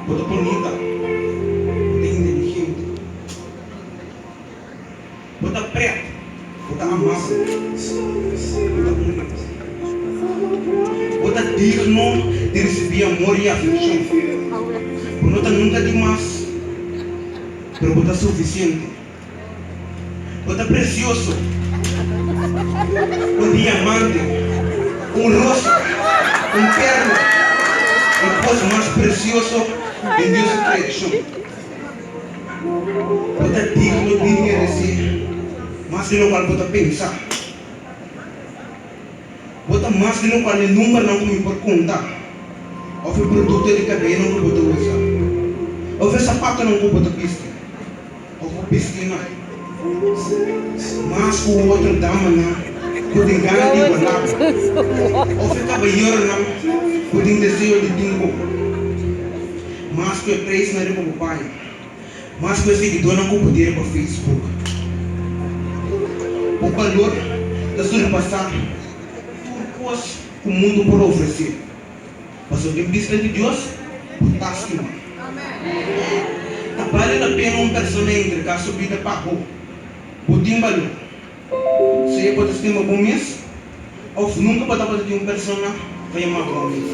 bota bonita, bota inteligente, bota preta, bota amável, bota bonita. Bota digno de receber amor e afeição. Bota nunca demais, mas bota suficiente. Bota precioso, um diamante, um rosa, um perla, a coisa mais preciosa em Deus criação. Bota digno de merecer, mas que não vale bota pensar. Bota mais que não vale nunca não me por conta. Ou foi produto de cadeia não que bota usar. Ou foi sapato não que bota pisca. Ou foi piscina. Mas o outro dama não pode ganhar de igualar. Ou foi cabalheiro não pode desejo de dingo. Mas que é três na rima do pai. Mas que é seguidor não que poder para Facebook. O valor da sua passada o mundo por oferecer. Mas o que diz de Deus, fantástico. Vale a pena uma pessoa entregar a sua vida para o Pudim valor. Se eu pode estar bom mês, ou nunca pode ter uma pessoa que vai amar bom mês.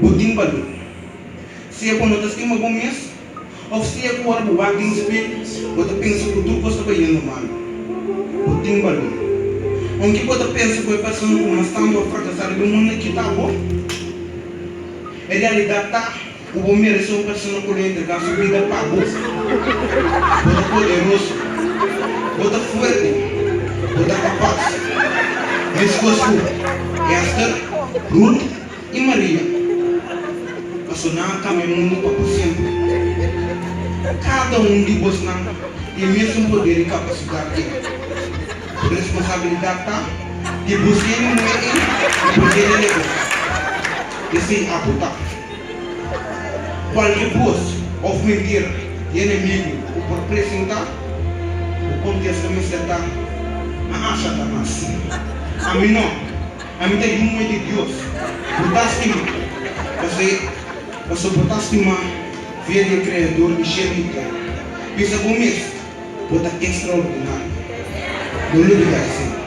Pudim valor. Se eu pode estar bom mês, ou se eu pode bubar em espelho, pode pensar que tudo possa vai indo mal. Pudim valor. Aunque pode pensar que a pessoa não está a fracassar do mundo que está bom, em realidade está o bom merece uma pessoa que pode entregar sua vida para a bolsa. Pode poderoso, pode forte, pode capaz. Escoço, Esther, Ruth e Maria. Passionar caminho mundo para sempre. Cada de vós tem o mesmo poder e capacidade. Responsabilidade tá de buscar no meio e buscar no negócio. Esse é a puta. Qualquer coisa ou mentira de inimigo ou por apresentar o contexto me está a acha da massa. A mim não. A mim tem um de Deus. Você botaste uma via de criador de cheio de terra. Pensa comigo. Bota extraordinário. Não lhe diga assim.